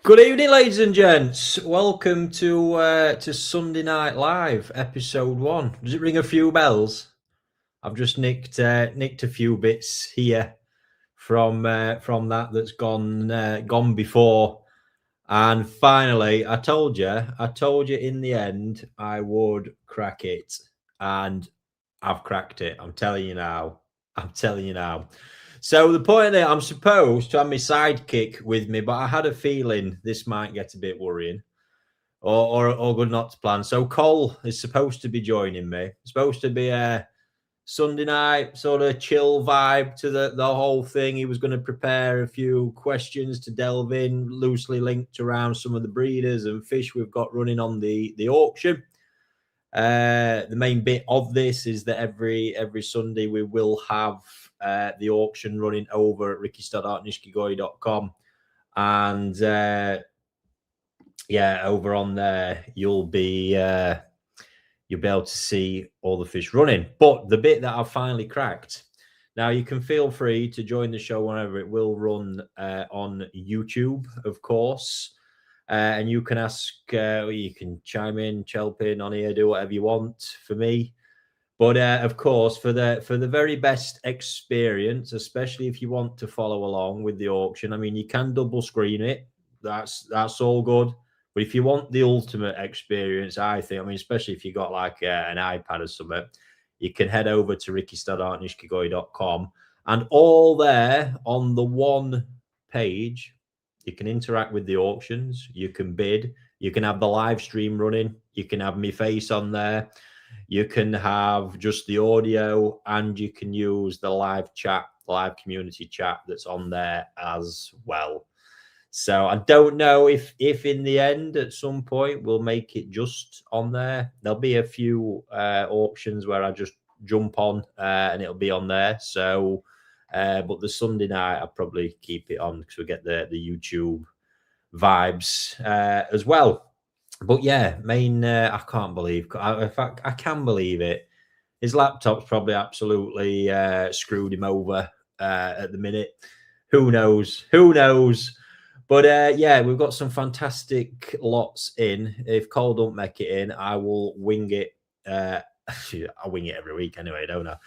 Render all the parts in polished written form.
Good evening, ladies and gents. Welcome to Sunday Night Live, episode 1. Does it ring a few bells? I've just nicked a few bits here from that's gone before, and finally, I told you in the end I would crack it, and I've cracked it. I'm telling you now. So the point there, I'm supposed to have my sidekick with me, but I had a feeling this might get a bit worrying, or good not to plan. So Cole is supposed to be joining me. It's supposed to be a Sunday night sort of chill vibe to the whole thing. He was going to prepare a few questions to delve in, loosely linked around some of the breeders and fish we've got running on the auction. The main bit of this is that every Sunday we will have the auction running over at RickyStoddartNishikigoi.com, and over on there you'll be able to see all the fish running. But the bit that I've finally cracked. Now you can feel free to join the show whenever it will run on YouTube, of course. And you can ask, you can chime in, chelp in on here, do whatever you want for me. But of course, for the very best experience, especially if you want to follow along with the auction, I mean, you can double screen it. That's all good. But if you want the ultimate experience, I think, I mean, especially if you got like an iPad or something, you can head over to RickyStoddartNishikigoi.com, and all there on the one page, you can interact with the auctions, you can bid, you can have the live stream running, you can have me face on there, you can have just the audio, and you can use the live chat, live community chat that's on there as well. So I don't know if in the end at some point we'll make it just on there. There'll be a few auctions where I just jump on and it'll be on there. So but the Sunday night I'll probably keep it on because we get the YouTube vibes as well. But yeah, I can't believe, in fact, I can believe it. His laptop's probably absolutely screwed him over at the minute. Who knows? But yeah, we've got some fantastic lots in. If Cole don't make it in, I will wing it. I wing it every week anyway, don't I?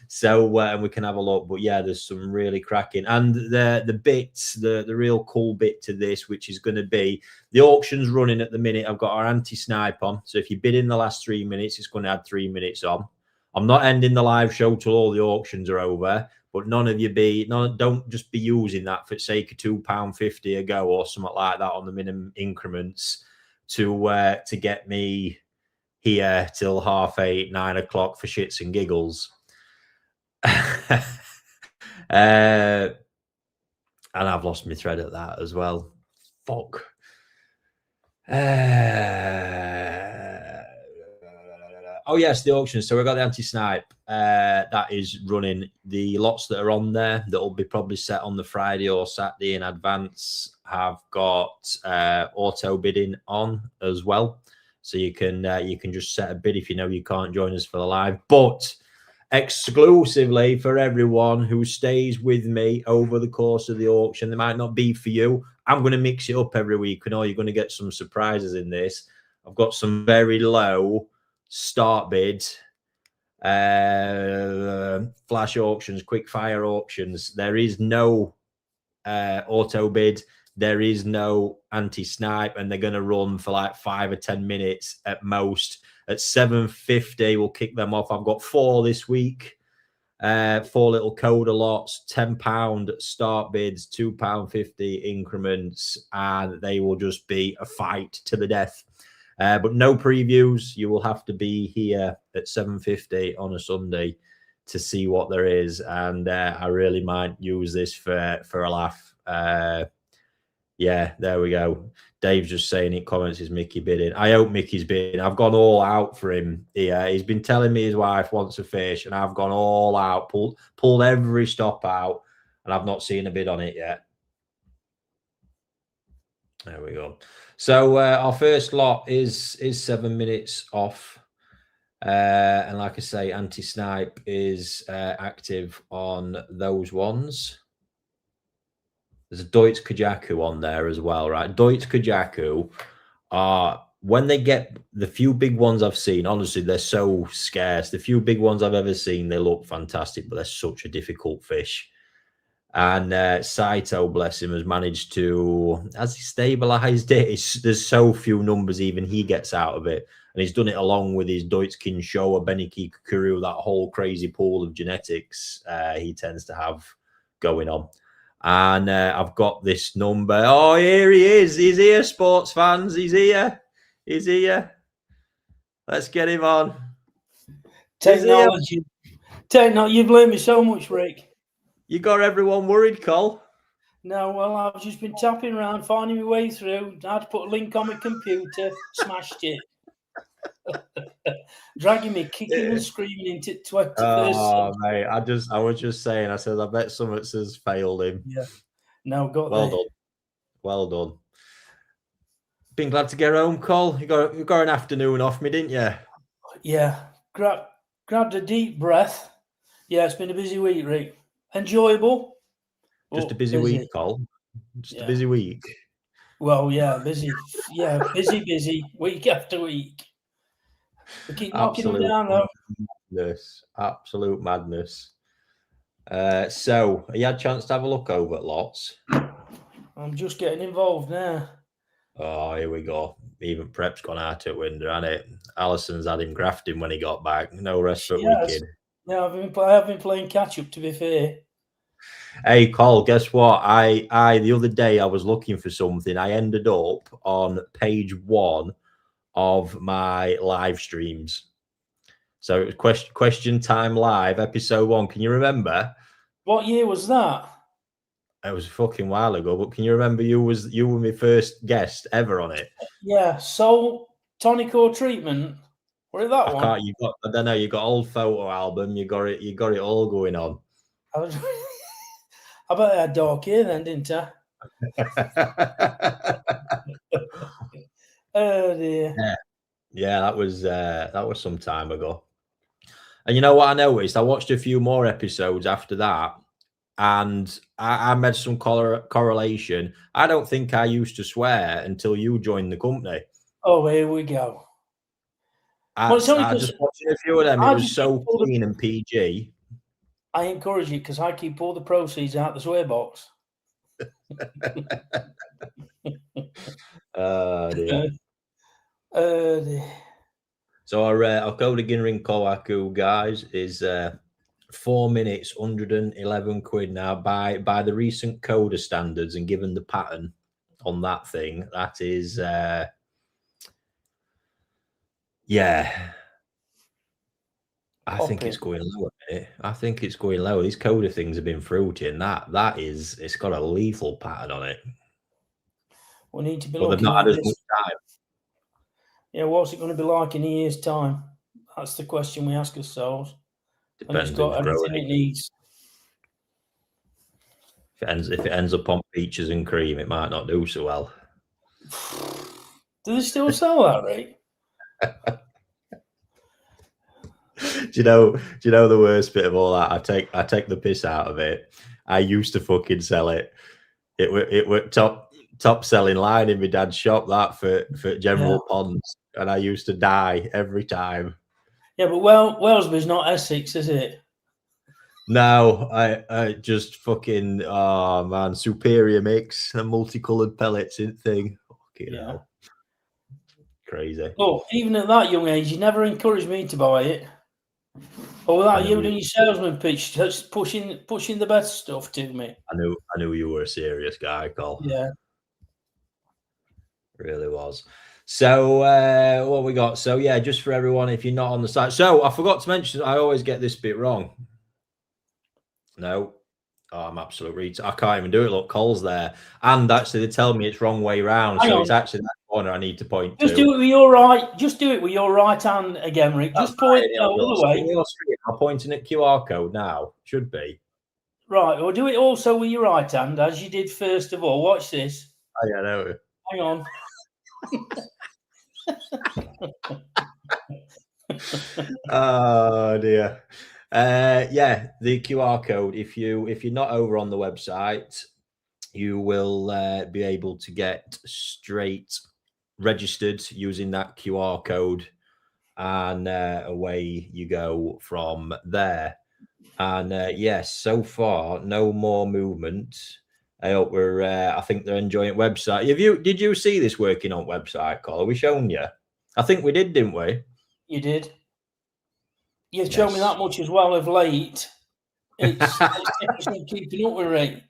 So and we can have a look. But yeah, there's some really cracking. And the bits, the real cool bit to this, which is going to be the auction's running at the minute. I've got our anti-snipe on. So if you bid in the last 3 minutes, it's going to add 3 minutes on. I'm not ending the live show till all the auctions are over. But don't just be using that for sake of £2.50 a go or something like that on the minimum increments to get me here till 8:30, 9 o'clock for shits and giggles. And I've lost my thread at that as well. Fuck. Oh yes, the auction. So we've got the anti-snipe that is running. The lots that are on there that will be probably set on the Friday or Saturday in advance have got auto bidding on as well. So you can just set a bid if you know you can't join us for the live. But exclusively for everyone who stays with me over the course of the auction, they might not be for you. I'm going to mix it up every week, and you're going to get some surprises in this. I've got some very low start bids, flash auctions, quick fire auctions. There is no auto bid, there is no anti-snipe, and they're going to run for like 5 or 10 minutes at most. At 7:50 we'll kick them off. I've got 4 this week, 4 little coda lots, £10 start bids, £2.50 increments, and they will just be a fight to the death. But no previews. You will have to be here at 7:50 on a Sunday to see what there is. And I really might use this for a laugh. Yeah, there we go. Dave's just saying in comments, is Mickey bidding? I hope Mickey's bidding. I've gone all out for him here. He's been telling me his wife wants a fish, and I've gone all out, pulled every stop out, and I've not seen a bid on it yet. There we go. So our first lot is 7 minutes off. And like I say, anti-snipe is active on those ones. There's a Deutz Kajaku on there as well, right? Deutz Kajaku are, when they get the few big ones I've seen, honestly, they're so scarce. The few big ones I've ever seen, they look fantastic, but they're such a difficult fish. And Saito, bless him, has managed to, has he stabilized it? There's so few numbers even he gets out of it. And he's done it along with his Deutschkin Showa, Beniki Kukuru, that whole crazy pool of genetics he tends to have going on. And I've got this number. Oh, here he is. He's here, sports fans. He's here. He's here. Let's get him on. Technology. You've learned me so much, Rick. You got everyone worried, Cole? No, well, I've just been tapping around, finding my way through. I had to put a link on my computer, smashed it. Dragging me, kicking and screaming into 21st Oh, mate, I was just saying, I said, I bet Summits has failed him. Yeah. No, got well done. Well done. Been glad to get home, Cole. You got an afternoon off me, didn't you? Yeah. Grabbed a deep breath. Yeah, it's been a busy week, Rick. Enjoyable. Just a busy week, Cole. Just a busy week. Well, yeah, busy. Yeah, busy, week after week. We keep knocking them down, though. Madness. Absolute madness. So, you had a chance to have a look over at lots? I'm just getting involved now. Oh, here we go. Even prep's gone out at window, hasn't it? Allison's had him grafting when he got back. No rest for wicked. Yeah, I have been playing catch up, to be fair. Hey, Cole, guess what? I the other day I was looking for something. I ended up on page 1 of my live streams. So it was question time live, episode 1. Can you remember? What year was that? It was a fucking while ago, but can you remember you were my first guest ever on it? Yeah, Soul Tonic or Treatment. What is that one? I don't know, you got old photo album, you got it all going on. I bet I had dark hair then, didn't I? Oh dear. Yeah, that was some time ago. And you know what I noticed? I watched a few more episodes after that, and I made some correlation. I don't think I used to swear until you joined the company. Oh, here we go. I just watching a few of them. It was so clean and PG. I encourage it because I keep all the proceeds out the swear box. Dear. Dear. So our code again ring Kowaku, guys, is 4 minutes, 111 quid now by the recent coda standards, and given the pattern on that thing, that is yeah. I think it's going lower. I think it's going lower. These coda things have been fruity, and it's got a lethal pattern on it. We need to be looking. They've not had as much time. Yeah, what's it going to be like in a year's time? That's the question we ask ourselves. Depends. And it's got everything it needs. If it ends up on peaches and cream, it might not do so well. Do they still sell that, right? Do you know the worst bit of all that? I take the piss out of it. I used to fucking sell it. It were top selling line in my dad's shop, that for General Ponds, and I used to die every time. Yeah, but Wellesby's not Essex, is it? No, I just fucking, oh man, superior mix and multicolored pellets in thing. Fucking hell. Crazy. Oh, even at that young age, you never encouraged me to buy it. Or without you doing your salesman pitch, just pushing the best stuff to me. I knew you were a serious guy, Cole. Yeah. Really was. So what we got? So yeah, just for everyone, if you're not on the site. So I forgot to mention, I always get this bit wrong. No. Oh, I'm absolutely. I can't even do it. Look, Cole's there. And actually they tell me it's wrong way round. So it's actually that corner I need to point to. Just do it with your right. Just do it with your right hand again, Rick. Just point the other way. I'm pointing at QR code now. Should be. Right. Or do it also with your right hand, as you did first of all. Watch this. Oh, yeah, I know. Hang on. Oh dear. Yeah, the QR code. If you're not over on the website, you will be able to get straight registered using that QR code, and away you go from there. And yes, so far no more movement. I hope we're. I think they're enjoying it. Website. Did you see this working on website, Cole? Have we shown you? I think we did, didn't we? You did. You've shown me that much as well of late. It's keeping up with it.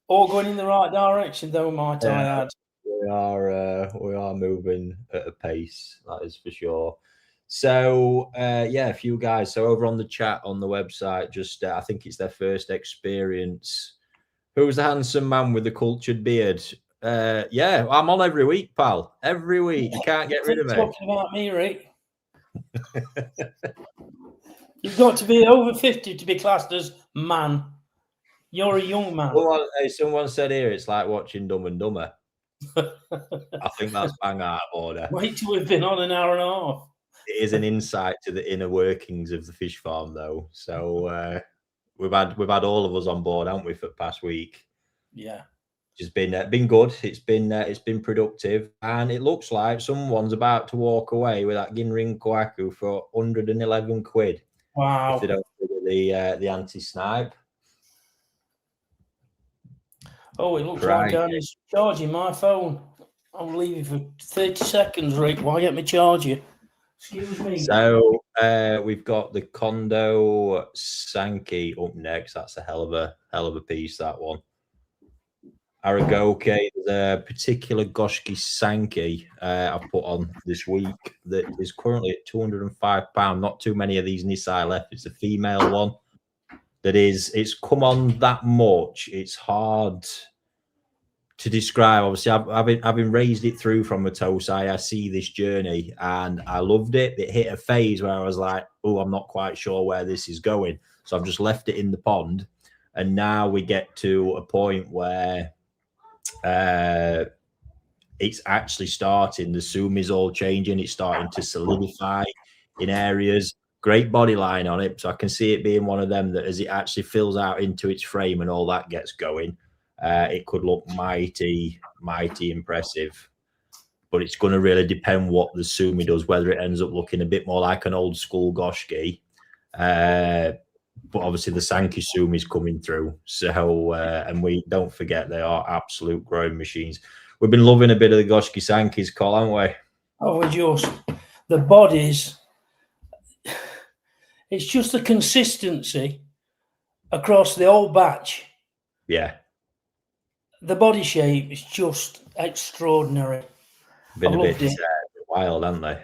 All going in the right direction, though, might I add. We are moving at a pace, that is for sure. So yeah, a few guys. So over on the chat on the website, just I think it's their first experience. Who's the handsome man with the cultured beard? Yeah, I'm on every week, pal. Every week. You can't get rid of me. Talking about me, Rick. You've got to be over 50 to be classed as man. You're a young man. Well, someone said here it's like watching Dumb and Dumber. I think that's bang out of order. Wait till we've been on an hour and a half. It is an insight to the inner workings of the fish farm, though. So we've had all of us on board, haven't we, for the past week? Yeah, it's been good. It's been productive, and it looks like someone's about to walk away with that Ginrin Kwaku for 111 quid. Wow! If they don't figure the anti-snipe. Oh, it looks like I'm charging my phone. I'll leave you for 30 seconds, Rick. Why get me charger? Excuse me. So we've got the Kondo Sankey up next. That's a hell of a piece, that one. Aragoke, there's a particular Goshki Sankey I've put on this week that is currently at £205. Not too many of these Nisai left. It's a female one. It's come on that much. It's hard to describe. Obviously, having raised it through from a Tosai, I see this journey and I loved it. It hit a phase where I was like, oh, I'm not quite sure where this is going. So I've just left it in the pond. And now we get to a point where it's actually starting. The zoom is all changing. It's starting to solidify in areas. Great body line on it. So I can see it being one of them that as it actually fills out into its frame and all that gets going, it could look mighty impressive. But it's going to really depend what the Sumi does, whether it ends up looking a bit more like an old school Goshki. But obviously the Sankey Sumi is coming through. So, and we don't forget they are absolute growing machines. We've been loving a bit of the Goshki Sankeys, Cole, haven't we? Oh, we're just the bodies. It's just the consistency across the whole batch. Yeah. The body shape is just extraordinary. Been a bit wild, haven't they?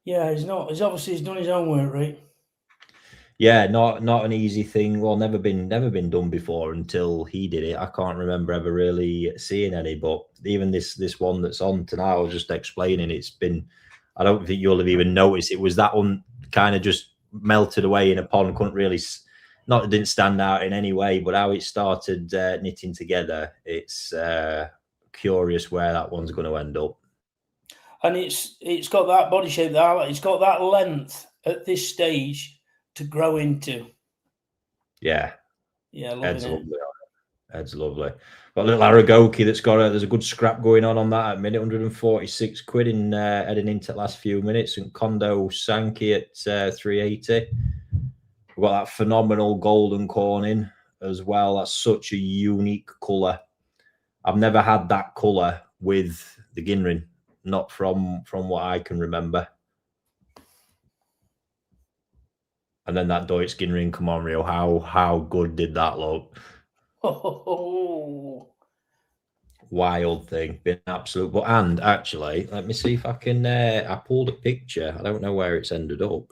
Yeah, he's obviously done his own work, right? Yeah, not an easy thing. Well, never been done before until he did it. I can't remember ever really seeing any. But even this one that's on tonight, I was just explaining. It's been. I don't think you'll have even noticed. It was that one kind of just melted away in a pond. Couldn't really, it didn't stand out in any way. But how it started knitting together, it's curious where that one's going to end up. And it's got that body shape, it's got that length at this stage to grow into. Yeah. Yeah, Ed's lovely. Ed's lovely. Got a little Aragoki that's got there's a good scrap going on that at minute, 146 quid in heading into the last few minutes, and Kondo Sankey at 380. We've got that phenomenal golden corn as well. That's such a unique colour. I've never had that colour with the Ginrin. Not from what I can remember. And then that Deutsch Ginrin, come on, Rio. How good did that look? Oh. Wild thing. Been absolute. But and actually, let me see if I can I pulled a picture. I don't know where it's ended up.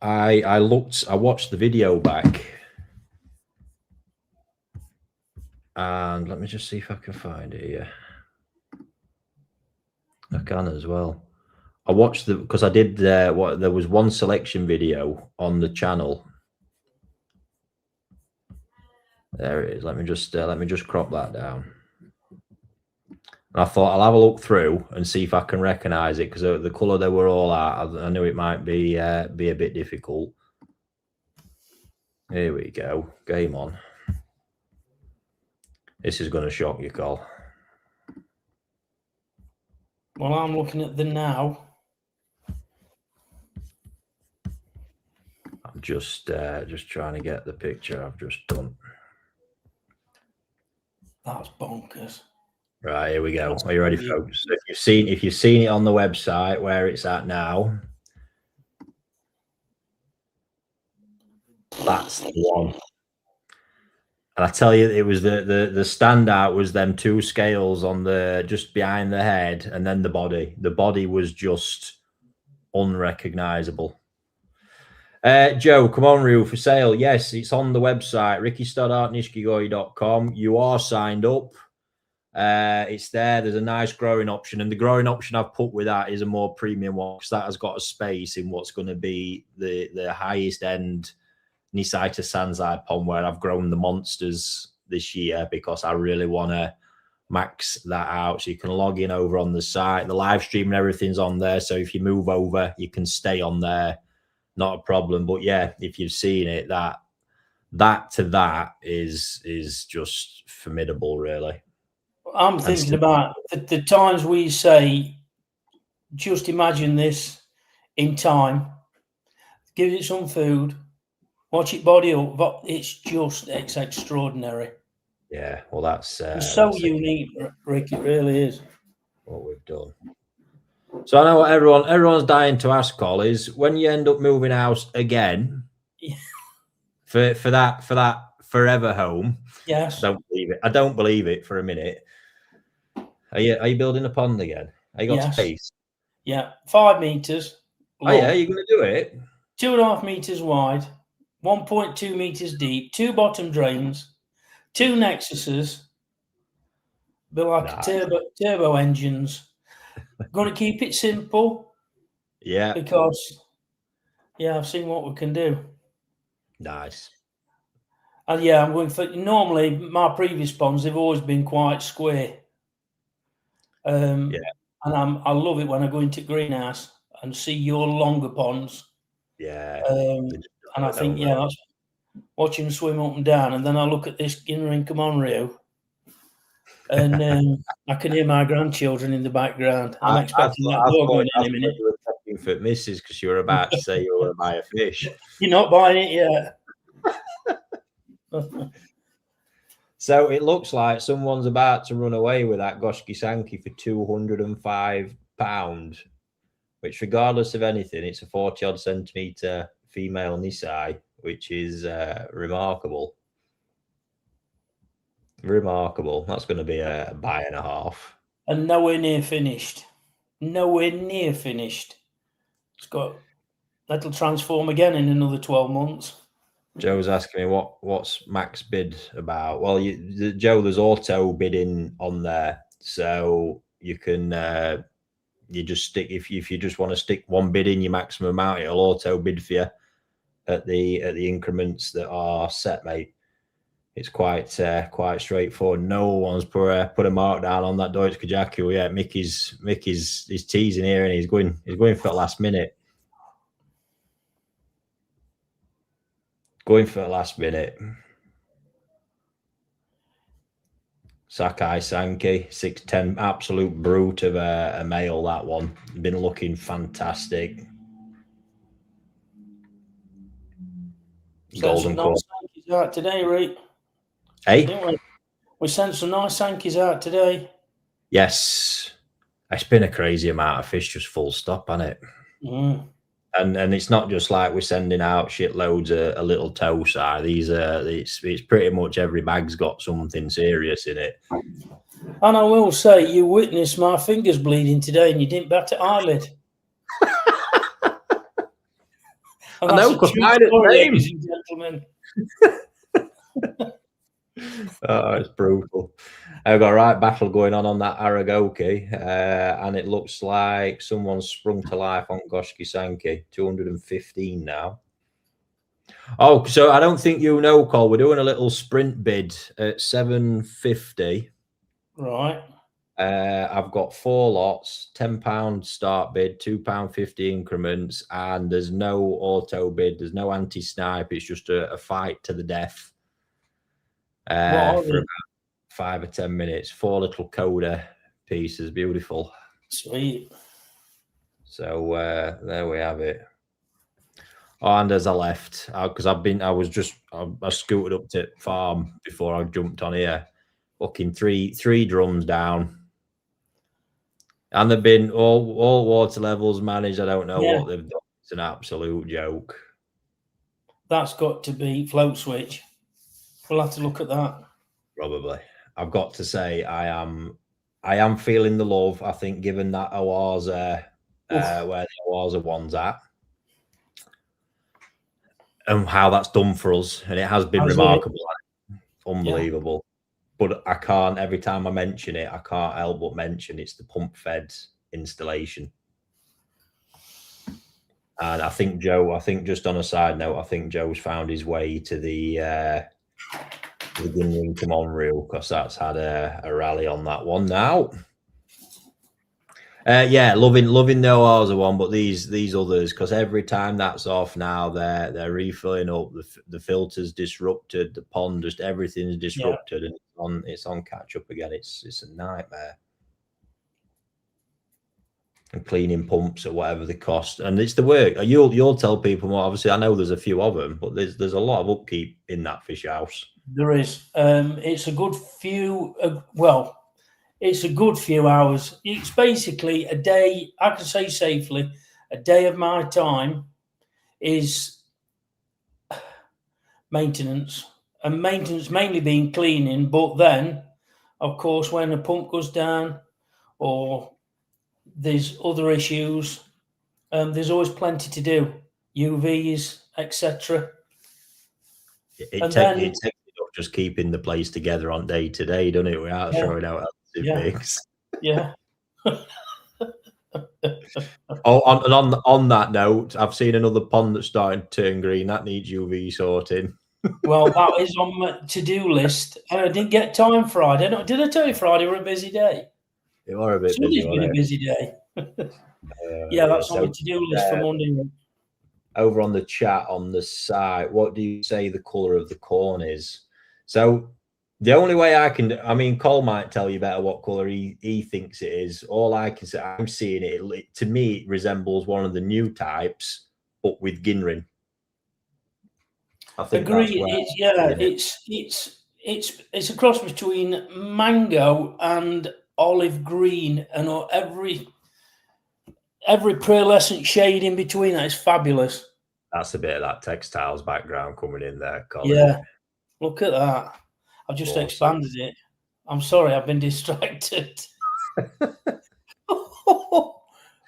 I watched the video back. And let me just see if I can find it here. I can as well. I watched because I did there was one selection video on the channel. There it is. Let me just crop that down. And I thought I'll have a look through and see if I can recognize it, because the color they were all at, I knew it might be a bit difficult. Here we go. Game on. This is going to shock you, Col. Well, I'm looking at the now. I'm just trying to get the picture I've just done. That's bonkers. Right, here we go. Are you ready, folks? If you've seen it on the website where it's at now, that's the one. And I tell you, it was the standout was them two scales on the just behind the head, and then the body. The body was just unrecognizable. Joe, come on, Ryu, for sale. Yes, it's on the website, rickystoddartnishikigoi.com. You are signed up. It's there. There's a nice growing option, and the growing option I've put with that is a more premium one because that has got a space in what's going to be the highest end Nisaita Sanzai pond where I've grown the monsters this year because I really want to max that out. So you can log in over on the site. The live stream and everything's on there. So if you move over, you can stay on there. Not a problem. But yeah, if you've seen it, that is just formidable, really. I'm thinking about the times we say, just imagine this in time, give it some food, watch it body up. It's extraordinary. Yeah, well, that's so unique, Rick. It really is. What we've done. So I know what everyone's dying to ask, Col, is when you end up moving house again, yeah. for that forever home. Yes. I don't believe it. I don't believe it for a minute. Are you building a pond again? Are you got space? Yeah, 5 meters long. Oh yeah, you're going to do it. 2.5 meters wide, 1.2 meters deep, 2 bottom drains, 2 nexuses, but like turbo engines. Going to keep it simple. Yeah. Because I've seen what we can do. Nice. And yeah, I'm going for normally my previous ponds, they've always been quite square. And I love it when I go into greenhouse and see your longer ponds. Yeah. And I think, that's watching them swim up and down, and then I look at this Ginner Come On Rio, and I can hear my grandchildren in the background. I'm expecting that dog going in a minute. You were checking for misses because you were about to say you were going to buy a fish. You're not buying it yet. So it looks like someone's about to run away with that Goshki Sankey for £205, which, regardless of anything, it's a 40-odd centimetre female Nisai, which is remarkable. Remarkable. That's going to be a buy and a half. And nowhere near finished. Nowhere near finished. That'll transform again in another 12 months. Joe's asking me what's max bid about. Well, Joe, there's auto bidding on there, so you can you just stick if you just want to stick one bid in your maximum amount, it'll auto bid for you at the increments that are set, mate. It's quite straightforward. No one's put a mark down on that Deutsche Kajaku yet. Mickey's teasing here, and he's going for the last minute. Going for the last minute. Sakai Sankey, 6'10", absolute brute of a male, that one. Been looking fantastic. Golden Core. Sankeys out today, Rick. Hey? We sent some nice Sankeys out today. Yes. It's been a crazy amount of fish, just full stop, hasn't it? Mm. And it's not just like we're sending out shitloads of a little toe side. It's pretty much every bag's got something serious in it. And I will say, you witnessed my fingers bleeding today, and you didn't bat an eyelid. I know, because mine is ladies and gentlemen. Oh, it's brutal. I've got a right battle going on that Aragoki, and it looks like someone's sprung to life on Goshki Sankey. 215 now. Oh, so I don't think you know, Cole. We're doing a little sprint bid at 750. Right. I've got 4 lots, £10 start bid, £2.50 increments, and there's no auto bid, there's no anti-snipe. It's just a fight to the death for about 5 or 10 minutes. 4 little coda pieces, beautiful. Sweet. So there we have it. Oh, and as I left, because I scooted up to farm before I jumped on here. Fucking three drums down. And they've been all water levels managed. I don't know what they've done. It's an absolute joke. That's got to be float switch. We'll have to look at that. Probably. I've got to say I am feeling the love. I think given that Awaza, where the Awaza one's at, and how that's done for us, and it has been remarkable, unbelievable. Yeah. But I can't, every time I mention it, I can't help but mention it's the pump fed installation. And I think just on a side note, I think Joe's found his way to the Ginrington on-reel, because that's had a rally on that one now. Yeah, loving the Oaza one, but these others, because every time that's off now, they're refilling up. The filter's disrupted, the pond, just everything's disrupted, and it's on catch up again. It's a nightmare. And cleaning pumps or whatever they cost, and it's the work. You'll tell people more. Obviously, I know there's a few of them, but there's a lot of upkeep in that fish house. There is. It's a good few. It's a good few hours. It's basically a day, I can say safely, a day of my time is maintenance. And maintenance mainly being cleaning, but then, of course, when a pump goes down or there's other issues, there's always plenty to do. UVs, etc. It takes just keeping the place together on day to day, doesn't it? Without throwing out mix. Yeah. On that note, I've seen another pond that's starting to turn green. That needs UV sorting. Well, that is on my to-do list. I didn't get time Friday. Did I tell you Friday were a busy day? It was a bit busy. It's been a busy day. Yeah, that's on the to-do list for Monday. Over on the chat on the side, what do you say the colour of the corn is? So the only way I mean, Cole might tell you better what colour he thinks it is. All I can say, I'm seeing it, to me, it resembles one of the new types, but with Ginring. I think agree. It's a cross between mango and olive green, and every pearlescent shade in between. That is fabulous. That's a bit of that textiles background coming in there, Colin. Yeah, look at that. I've just expanded it. I'm sorry, I've been distracted.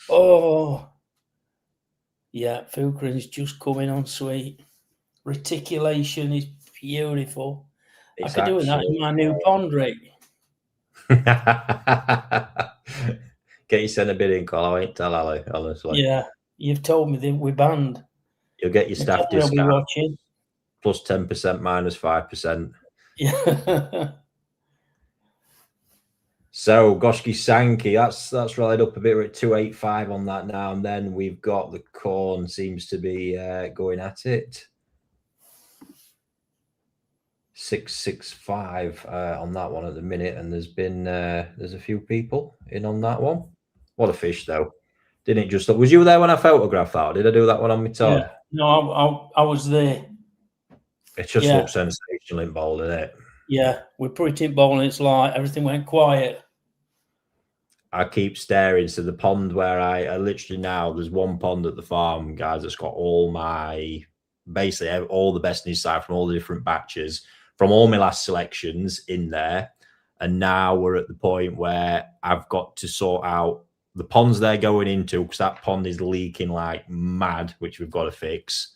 Oh, yeah, Fulcrin's just coming on sweet. Reticulation is beautiful. I could do that in my new pond, Rick. Get your centre bid in, Cole. I won't tell Ali, honestly. Yeah, you've told me that we're banned. You'll get your staff discount. Plus 10%, minus 5%. Yeah. So Goshki Sankey, that's rallied up a bit. We're at 285 on that now, and then we've got the corn seems to be going at it. 665 on that one at the minute, and there's a few people in on that one. What a fish though! Didn't it just look? Was you there when I photographed that? Or did I do that one on my Todd? Yeah. No, I was there. It just looks sensational in bowl, doesn't it? Yeah, we're pretty in bowl, and it's like everything went quiet. I keep staring to the pond where I literally now, there's one pond at the farm, guys, that's got basically all the best news side from all the different batches, from all my last selections in there. And now we're at the point where I've got to sort out the ponds they're going into, because that pond is leaking like mad, which we've got to fix.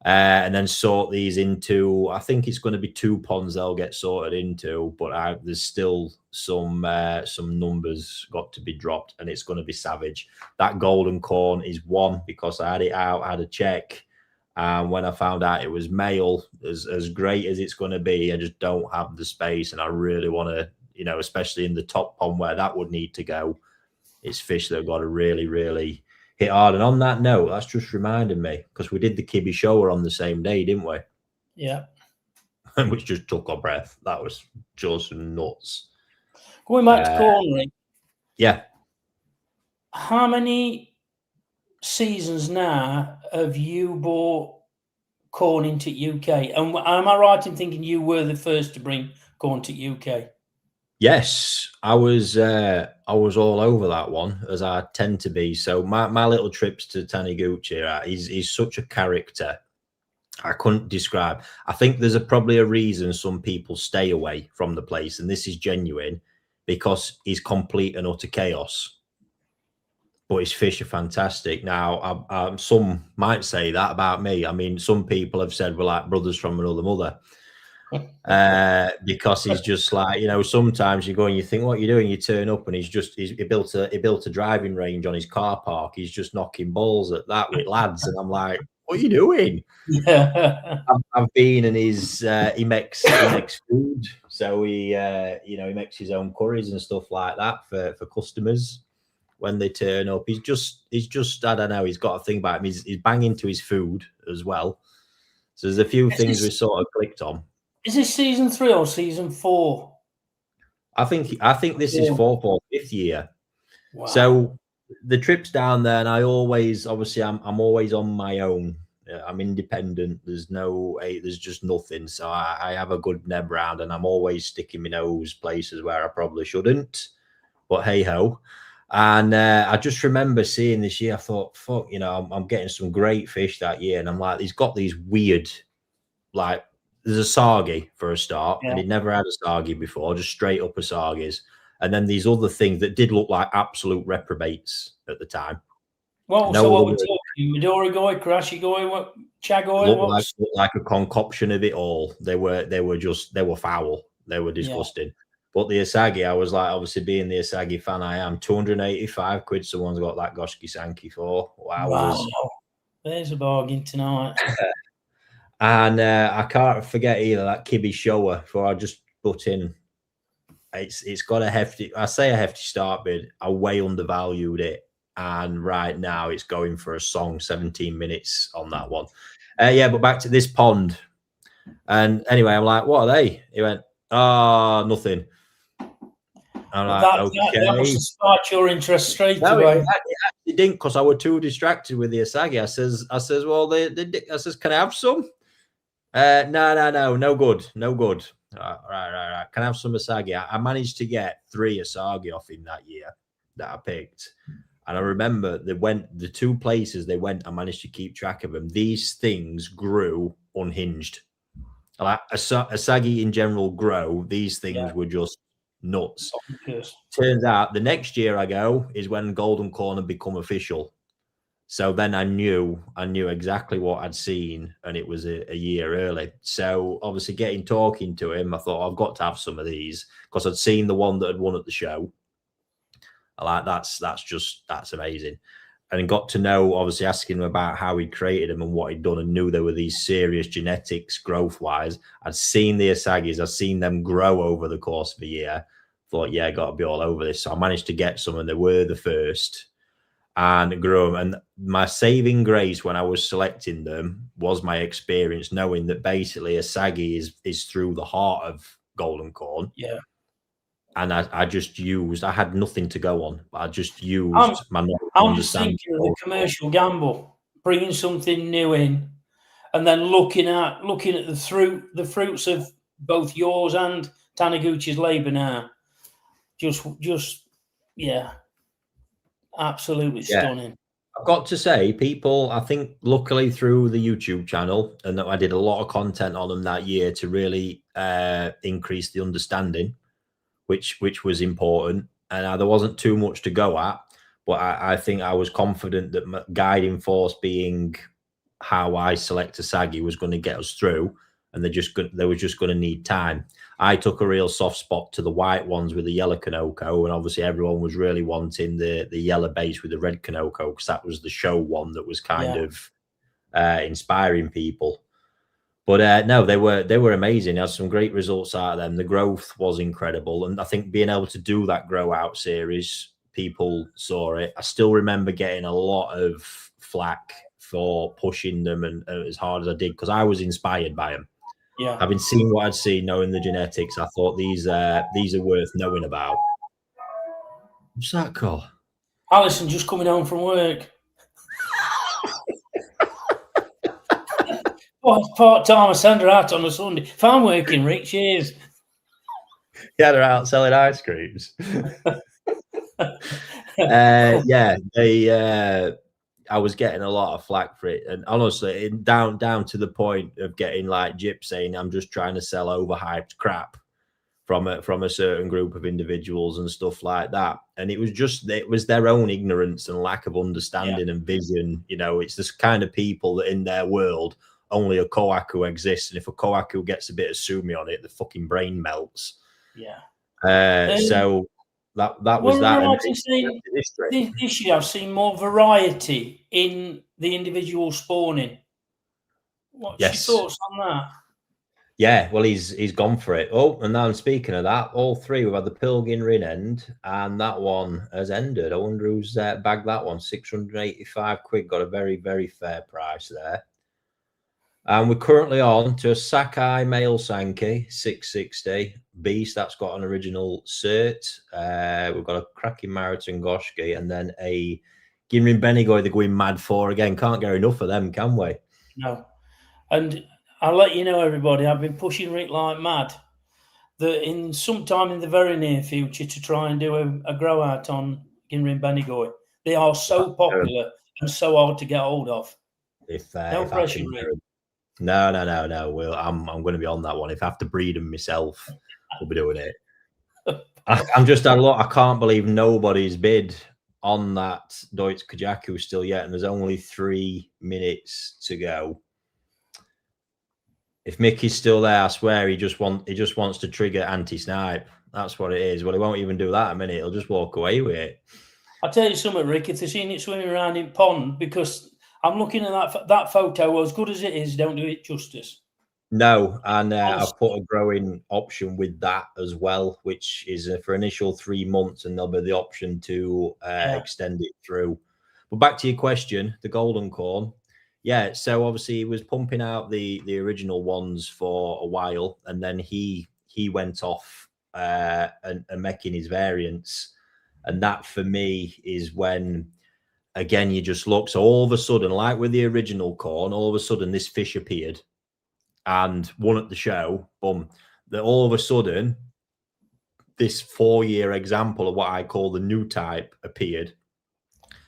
And then sort these into, I think it's going to be 2 ponds they'll get sorted into, but there's still some numbers got to be dropped, and it's going to be savage. That golden corn is one, because I had it out, I had a check, and when I found out it was male, as great as it's going to be, I just don't have the space, and I really want to, you know, especially in the top pond where that would need to go, it's fish that have got to really, really hit hard. And on that note, that's just reminded me, because we did the Kibi show on the same day, didn't we? Yeah. Which just took our breath. That was just nuts. Going back to cornering. Yeah. How many seasons now have you brought corn into UK? And am I right in thinking you were the first to bring corn to UK? Yes, I was all over that one, as I tend to be. So my little trips to Tategoi, he's such a character. I couldn't describe. I think there's probably a reason some people stay away from the place, and this is genuine, because he's complete and utter chaos. But his fish are fantastic. Now, some might say that about me. I mean, some people have said we're like brothers from another mother. Because he's just like, you know, sometimes you go and you think, what are you doing? You turn up and he built a driving range on his car park. He's just knocking balls at that with lads, and I'm like, what are you doing? Yeah. I've been, and he makes food, so he you know, he makes his own curries and stuff like that for customers when they turn up. He's just I don't know, he's got a thing about him. He's banging to his food as well. So there's a few things we sort of clicked on. Is this season 3 or season 4? I think this is 4th or 5th year. Wow. So the trips down there, and I always, obviously, I'm always on my own. I'm independent. There's just nothing. So I have a good neb round, and I'm always sticking my nose places where I probably shouldn't. But hey ho. And I just remember seeing this year, I thought, fuck, you know, I'm getting some great fish that year. And I'm like, he's got these weird, like, there's a sargi for a start, and he'd never had a sargi before, just straight up a sargis. And then these other things that did look like absolute reprobates at the time. Well, so what we're talking, Midorigoi, Karashigoi, Chagoi? Looked like a concoction of it all. They were foul. They were disgusting. Yeah. But the Asagi, I was like, obviously being the Asagi fan I am, 285 quid someone's got that Goshki Sanki for. Wow. There's a bargain tonight. And I can't forget either that Kibi shower, for I just put in. It's got a hefty, I say a hefty start bid. I way undervalued it, and right now it's going for a song, 17 minutes on that one. Yeah, but back to this pond. And anyway, I'm like, what are they? He went, nothing. I'm like, okay. That must have sparked your interest straight away. It actually didn't, because I was too distracted with the Asagi. I says, well, I says, can I have some? No good. Right. Can I have some Asagi? I managed to get 3 Asagi off him that year that I picked. And I remember the 2 places they went, I managed to keep track of them. These things grew unhinged. Like Asagi in general grow. These things were just nuts. Turns out the next year I go is when Golden Corn had become official. So then I knew exactly what I'd seen, and it was a year early. So obviously talking to him, I thought, I've got to have some of these, because I'd seen the one that had won at the show. I like, that's amazing. And got to know, obviously asking him about how he created them and what he'd done, and knew there were these serious genetics growth wise. I'd seen the Asagis, I'd seen them grow over the course of a year. Thought, yeah, got to be all over this. So I managed to get some, and they were the first. And grew them. And my saving grace when I was selecting them was my experience, knowing that basically Asagi is through the heart of Golden Corn. Yeah. And I just used, I had nothing to go on, but I just used my knowledge. I'm just thinking of the commercial gamble, bringing something new in, and then looking at the fruits of both yours and Taneguchi's labour now. Just yeah. Absolutely stunning. I've got to say, people, I think luckily through the YouTube channel, and I did a lot of content on them that year to really increase the understanding, which was important. And there wasn't too much to go at, but I think I was confident that my guiding force being how I select Asagi was going to get us through, and they were just going to need time. I took a real soft spot to the white ones with the yellow Kanoko, and obviously everyone was really wanting the yellow base with the red Kanoko, because that was the show one that was kind of inspiring people. But no, they were amazing. They had some great results out of them. The growth was incredible, and I think being able to do that grow out series, people saw it. I still remember getting a lot of flack for pushing them and as hard as I did, because I was inspired by them. Yeah. Having seen what I'd seen, knowing the genetics, I thought these are worth knowing about. What's that call? Alison just coming home from work. Oh, it's part-time. I send her out on a Sunday. If I'm working, Rick, cheers. Yeah, they're out selling ice creams. Yeah, I was getting a lot of flack for it, and honestly, down to the point of getting like Jip saying, "I'm just trying to sell overhyped crap," from a certain group of individuals and stuff like that. And it was their own ignorance and lack of understanding and vision. You know, it's this kind of people that in their world only a Kohaku exists, and if a Kohaku gets a bit of sumi on it, the fucking brain melts. Yeah. So that was that. This year I've seen more variety in the individual spawning. What's your thoughts on that? Yeah, well, he's gone for it. Oh, and now speaking of that, all three, we've had the Pilgin Rin end, and that one has ended. I wonder who's bagged that one. 685 quid, got a very, very fair price there. And we're currently on to a Sakai male Sankey, 660 beast. That's got an original cert. We've got a cracking Marathon Goshki, and then a Ginrin Benigoi they're going mad for again. Can't get enough of them, can we? No. And I'll let you know, everybody, I've been pushing Rick like mad that in sometime in the very near future to try and do a grow out on Ginrin Benigoi. They are so popular and so hard to get hold of. No pressure, Rick. No. Well, I'm going to be on that one. If I have to breed them myself, we'll be doing it. I'm just a lot. I can't believe nobody's bid on that Deutz Kajaku still yet, and there's only 3 minutes to go. If Mickey's still there, I swear he just wants to trigger anti-snipe. That's what it is. Well, he won't even do that a minute. He'll just walk away with it. I'll tell you something, Rick. If they've seen it swimming around in pond, because I'm looking at that photo, as good as it is, don't do it justice. No, and I've put a growing option with that as well, which is for initial 3 months, and there'll be the option to extend it through. But back to your question, the golden corn. Yeah, so obviously he was pumping out the original ones for a while, and then he went off and making his variants, and that for me is when, again, you just look. So all of a sudden, like with the original corn, all of a sudden this fish appeared and won at the show. Boom! That all of a sudden this 4-year example of what I call the new type appeared.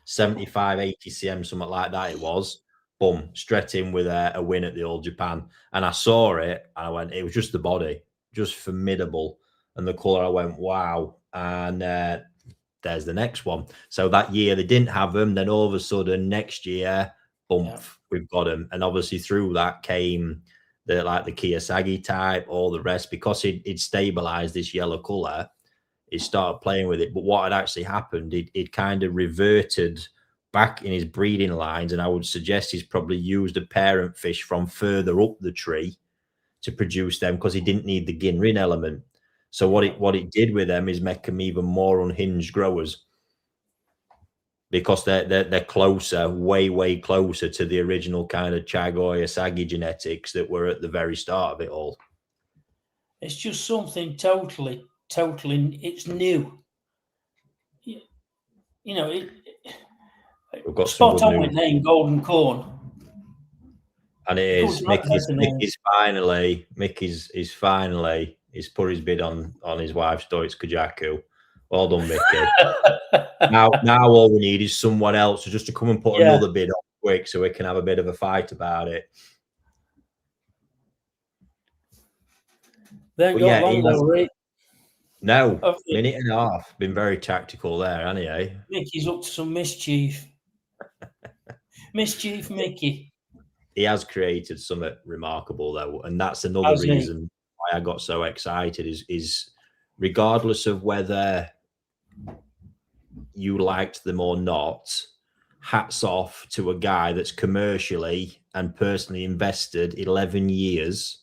75, 80 cm, something like that. It was. Boom, straight in with a win at the Old Japan. And I saw it, and I went, it was just the body, just formidable. And the colour, I went, wow. And there's the next one. So that year they didn't have them. Then all of a sudden, next year, boom, we've got them. And obviously through that came the Kiyosagi type, all the rest, because it stabilized this yellow colour. It started playing with it. But what had actually happened, it kind of reverted back in his breeding lines, and I would suggest he's probably used a parent fish from further up the tree to produce them, because he didn't need the Ginrin element. So what it did with them is make them even more unhinged growers, because they're closer, way closer to the original kind of Chagoi Asagi genetics that were at the very start of it all. It's just something totally, it's new. You know, we've got spot on with name Golden Corn. And it is. Mickey's finally he's put his bid on his wife's Deutz Kajaku. Well done, Mickey. now all we need is someone else just to come and put another bid on quick, so we can have a bit of a fight about it. Then got long though, Rick. No, minute and a half. Been very tactical there, hasn't he? Eh? Mickey's up to some mischief. Mischief, Mickey. He has created something remarkable though, and that's another reason why I got so excited. Is regardless of whether you liked them or not, hats off to a guy that's commercially and personally invested 11 years.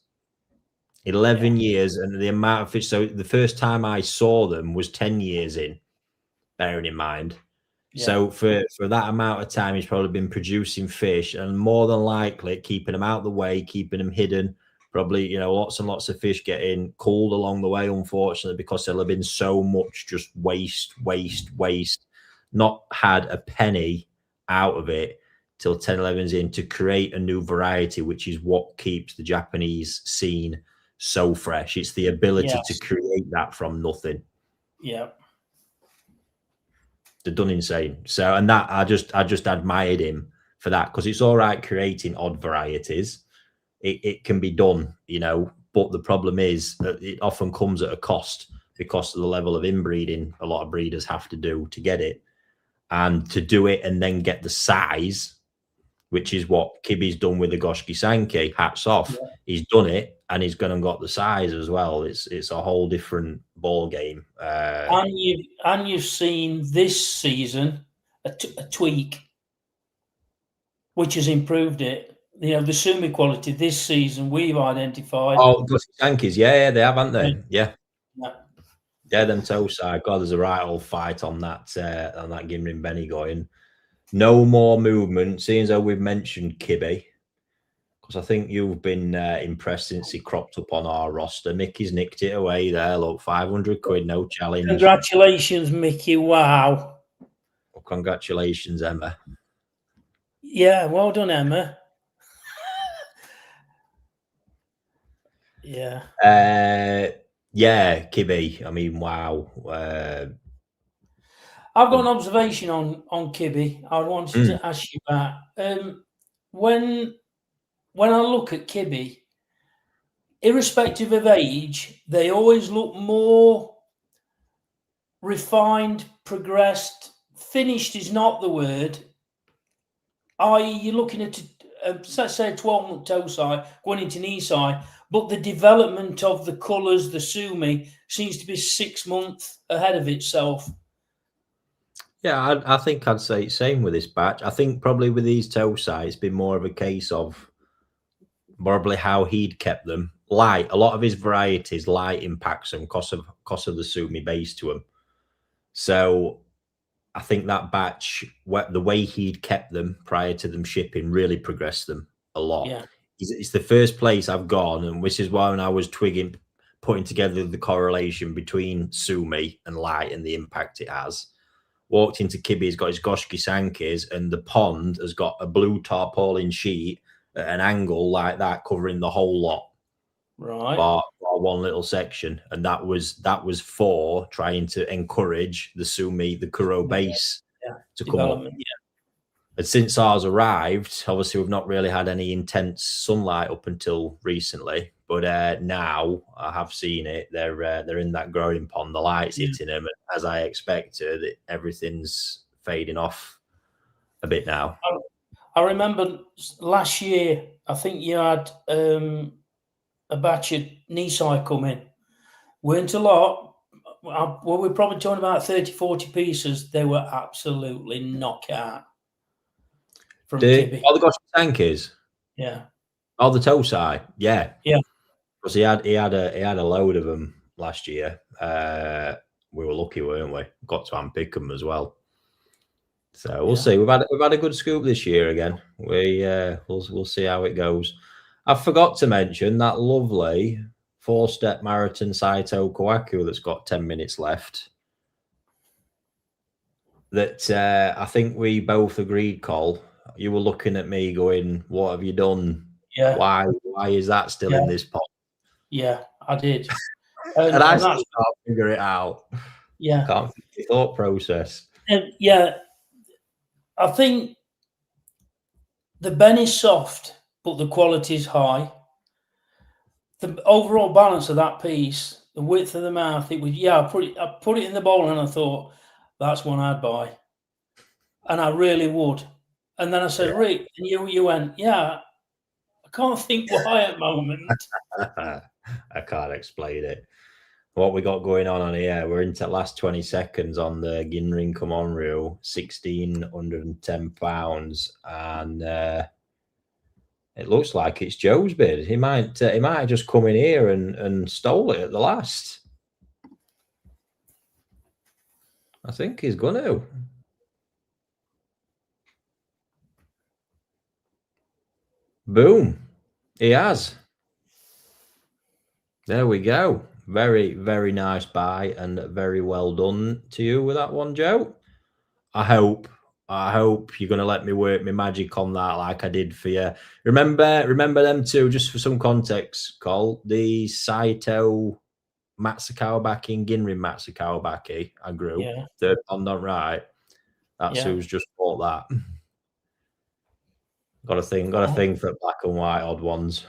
11 years, and the amount of fish. So the first time I saw them was 10 years in, bearing in mind. Yeah. So for that amount of time, he's probably been producing fish, and more than likely keeping them out of the way, keeping them hidden. Probably, you know, lots and lots of fish getting culled along the way, unfortunately, because there'll have been so much just waste. Not had a penny out of it till 10, 11's in to create a new variety, which is what keeps the Japanese scene so fresh. It's the ability to create that from nothing. Yeah. They're done insane. So, and that I just admired him for that, because it's all right creating odd varieties. It can be done, you know, but the problem is that it often comes at a cost because of the level of inbreeding a lot of breeders have to do to get it. And to do it and then get the size, which is what Kibi's done with the Goshki Sankey, hats off. Yeah. He's done it, and he's gone and got the size as well. It's a whole different ball game. And you've seen this season a tweak, which has improved it. You know, the sumi quality this season we've identified. Oh, Goshki Sankeys, yeah, they have, haven't they? Yeah. Yeah, them toe side. God, there's a right old fight on that Gimrin Benny going. No more movement, seeing as though we've mentioned Kibi, because I think you've been impressed since he cropped up on our roster. Mickey's nicked it away there. Look, 500 quid, no challenge. Congratulations, Mickey. Wow. Well, congratulations, Emma. Yeah, well done, Emma. Yeah. Yeah, Kibi. I mean, wow. I've got an observation on Kibi. I wanted to ask you about. When I look at Kibi, irrespective of age, they always look more refined, progressed. Finished is not the word. I.e., you're looking at, let's say, a 12-month toe side going into knee side, but the development of the colours, the sumi, seems to be 6 months ahead of itself. Yeah, I think I'd say same with this batch. I think probably with these toe sides, it's been more of a case of probably how he'd kept them light. A lot of his varieties light impacts them because of the sumi base to them. So I think that batch, the way he'd kept them prior to them shipping, really progressed them a lot. Yeah. It's the first place I've gone, and which is why when I was putting together the correlation between sumi and light and the impact it has. Walked into Kibi, he's got his Goshki Sankeys, and the pond has got a blue tarpaulin sheet at an angle like that, covering the whole lot. Right. Bar one little section. And that was for trying to encourage the sumi, the kuro base to come up. Yeah. And since ours arrived, obviously we've not really had any intense sunlight up until recently. But now I have seen it. They're in that growing pond. The light's hitting them, and as I expected, everything's fading off a bit now. I remember last year, I think you had a batch of Nisai come in. Weren't a lot. Well, we're probably talking about 30, 40 pieces. They were absolutely knockout. From Kibi. Oh, the Goshki Sankeys? Yeah. Oh, the toe side? Yeah. Yeah. Because he had a load of them last year. We were lucky, weren't we? Got to unpick them as well. So we'll see. We've had a good scoop this year again. We'll see how it goes. I forgot to mention that lovely 4-step marathon Saito Kawaku that's got 10 minutes left. That I think we both agreed, Cole. You were looking at me going, "What have you done? Yeah. Why is that still in this pot?" Yeah, I did. And I still can't figure it out. Yeah. Can't figure the thought process. Yeah. I think the Ben is soft, but the quality is high. The overall balance of that piece, the width of the mouth, it was, I put it in the bowl and I thought, that's one I'd buy. And I really would. And then I said, Rick, and you went, I can't think why at the moment. I can't explain it. what we got going on here. We're into the last 20 seconds on the Ginring Come On reel, £1,610, and it looks like it's Joe's bid. He might have just come in here and stole it at the last. I think he's gonna. Boom. He has. There we go. Very, very nice buy and very well done to you with that one, Joe. I hope you're going to let me work my magic on that like I did for you. Remember them two, just for some context, Cole, the Saito Matsukawabaki and Ginrin Matsukawabaki, I grew. Yeah. Third on not right. That's who's just bought that. Got a thing for black and white odd ones.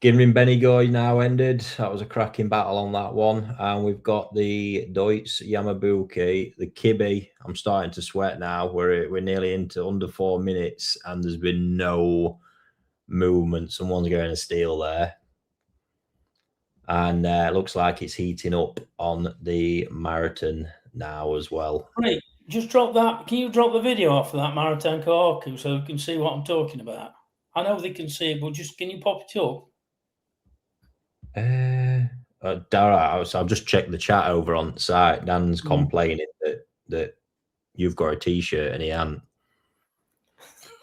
Ginrin Benigoi now ended. That was a cracking battle on that one. And we've got the Deutz Yamabuki, the Kibi. I'm starting to sweat now. We're nearly into under 4 minutes and there's been no movement. Someone's getting a steal there. And it looks like it's heating up on the marathon now as well. Right, just drop that. Can you drop the video off of that marathon Kohaku so we can see what I'm talking about? I know they can see it, but just can you pop it up? Dara, I'll just check the chat over on the site. Dan's complaining that you've got a t-shirt and he hadn't.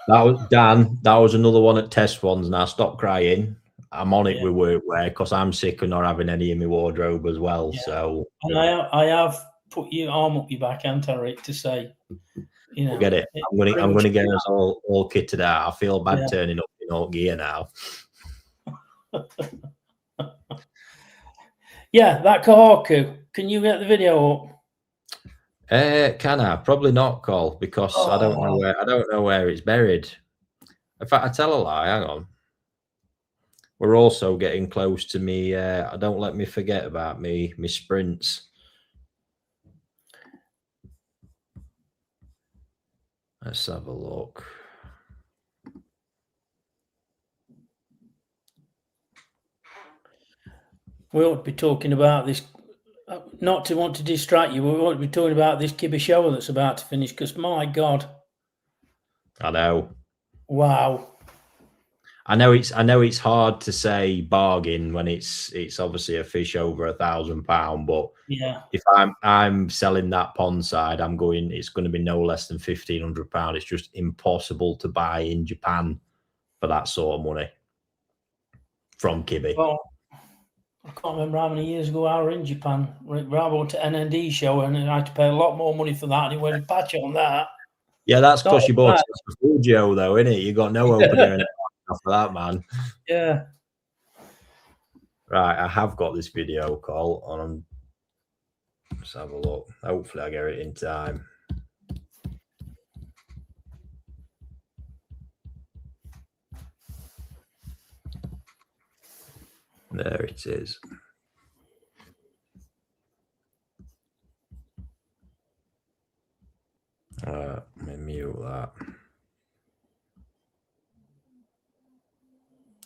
That was Dan. That was another one at Test Ones. Now stop crying. I'm on it with workwear because I'm sick of not having any in my wardrobe as well. Yeah. So and I have put your arm up your back, haven't I, Rick, to say, you know, get it. I'm gonna get us all kitted out. I feel bad turning up in all gear now. Yeah, that Kohaku. Can you get the video up? Can I? Probably not, Cole, because I don't know where it's buried. In fact, I tell a lie. Hang on. We're also getting close to me. Don't let me forget about me sprints. Let's have a look. We ought to be talking about this, not to want to distract you, but we ought to be talking about this Kibi show that's about to finish, because my God. I know. Wow. I know it's hard to say bargain when it's obviously a fish over £1,000, but if I'm selling that pond side, it's going to be no less than £1,500. It's just impossible to buy in Japan for that sort of money from Kibi. Well, I can't remember how many years ago I were in Japan. I went to NND show and I had to pay a lot more money for that. And it went patch on that. Yeah, that's because you bought it for Fujio, though, innit? You got no opener and for that, man. Yeah. Right, I have got this video call on. Let's have a look. Hopefully, I get it in time. There it is. Let me mute that.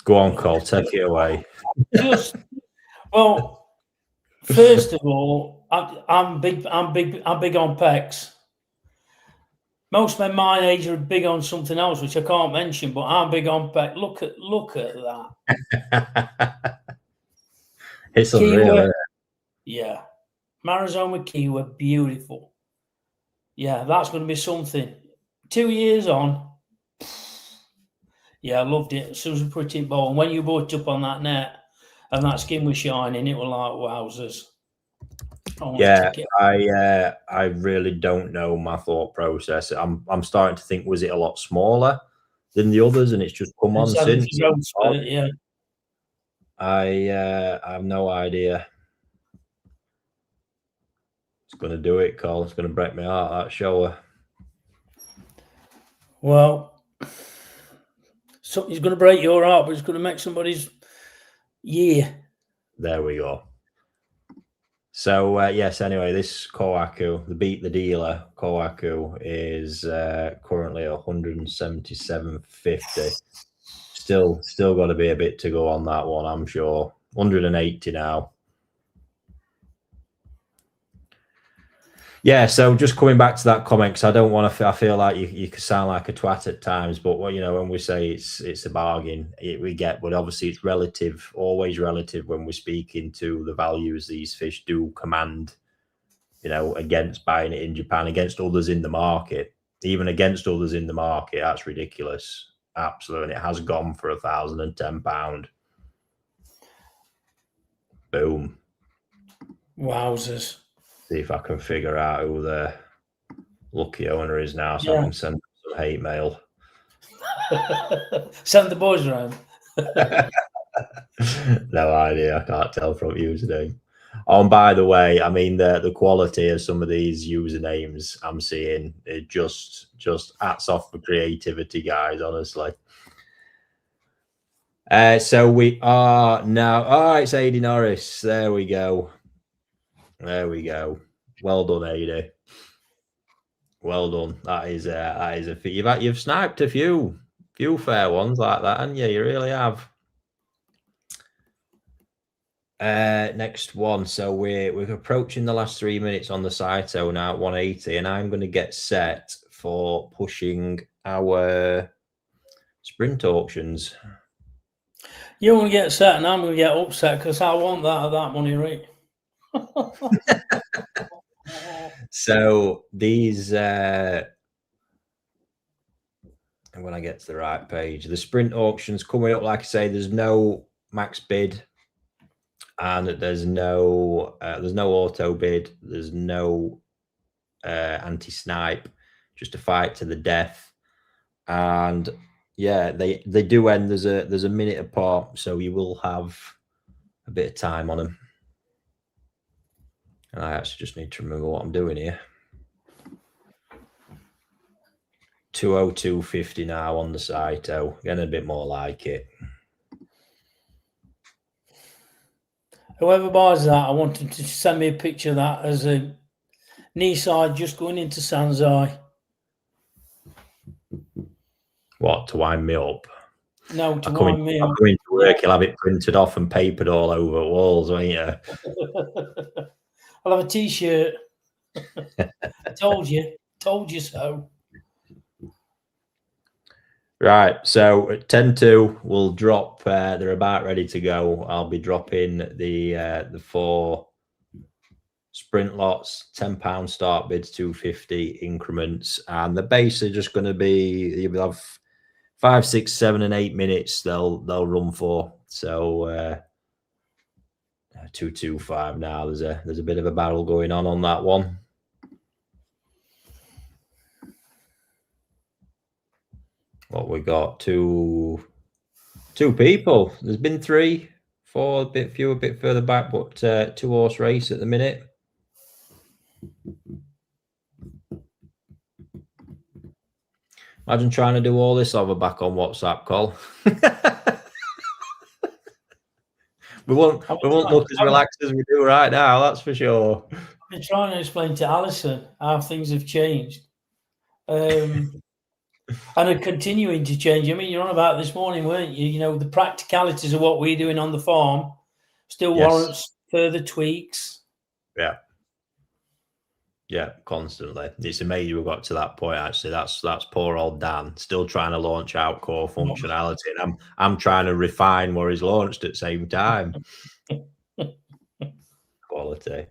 Go on, Cole. Take it away. Well, first of all, I'm big on pecs. Most men my age are big on something else, which I can't mention, but I'm big on pecs. Look at that. It's unreal. Yeah. Marizoma Kiwi, beautiful. Yeah, that's going to be something. 2 years on. Yeah, I loved it. As soon as we put it ball, and when you brought it up on that net and that skin was shining, it was like wowzers. I really don't know my thought process. I'm starting to think, was it a lot smaller than the others, and it's just come on since? Yeah. I have no idea. It's going to do it, Cole. It's going to break my heart, that shower. Well, so he's going to break your heart, but it's going to make somebody's year. There we go. So, yes, anyway, this Kohaku, the Beat the Dealer Kohaku, is currently 177.50. Still got to be a bit to go on that one, I'm sure. 180 now. Yeah, so just coming back to that comment, because I don't want to. I feel like you can sound like a twat at times, but when we say it's a bargain, we get. But obviously, it's relative, always relative when we're speaking to the values these fish do command. Against buying it in Japan, against others in the market, even against others in the market, that's ridiculous. Absolutely, it has gone for £1,010. Boom. Wowzers. See if I can figure out who the lucky owner is now, so I can send some hate mail. Send the boys around. No idea. I can't tell from username. Oh, and by the way, I mean the quality of some of these usernames I'm seeing is just hats off for creativity, guys. Honestly. So we are now. Oh, it's Adi Norris. There we go. There we go. Well done, Adi. Well done. That is a feat. You've sniped a few fair ones like that, haven't you? You really have. Next one. So we're approaching the last 3 minutes on the Saito now at 180, and I'm going to get set for pushing our sprint auctions. You're going to get set, and I'm going to get upset because I want that money, Rick. So these, when I get to the right page, the sprint auctions coming up. Like I say, there's no max bid, and there's no auto bid. There's no anti-snipe, just a fight to the death. And yeah, they do end. There's a minute apart, so you will have a bit of time on them. And I actually just need to remember what I'm doing here. 202.50 now on the Saito. Getting a bit more like it. Whoever buys that, I want them to send me a picture of that as a knee side just going into Sanzai. What, to wind me up? No, to wind me up. I'm going to work. You'll have it printed off and papered all over the walls, won't you? I'll have a T-shirt. Told you so. Right, so at 10-2, we'll drop. They're about ready to go. I'll be dropping the 4 sprint lots, £10 start bids, 250 increments, and the base are just going to be. You'll have 5, 6, 7, and 8 minutes. They'll run for. So 225 now. There's a bit of a battle going on that one. What we got? Two people. There's been 3, 4, a bit fewer, a bit further back, but 2-horse race at the minute. Imagine trying to do all this over back on WhatsApp call. we won't look as relaxed as we do right now. That's for sure. I've been trying to explain to Alison how things have changed. And are continuing to change. I mean, you're on about this morning, weren't you? You know, the practicalities of what we're doing on the farm still warrants further tweaks. Yeah. Yeah, constantly. It's amazing we got to that point. Actually, that's poor old Dan still trying to launch out core functionality, and I'm trying to refine what he's launched at the same time. Quality.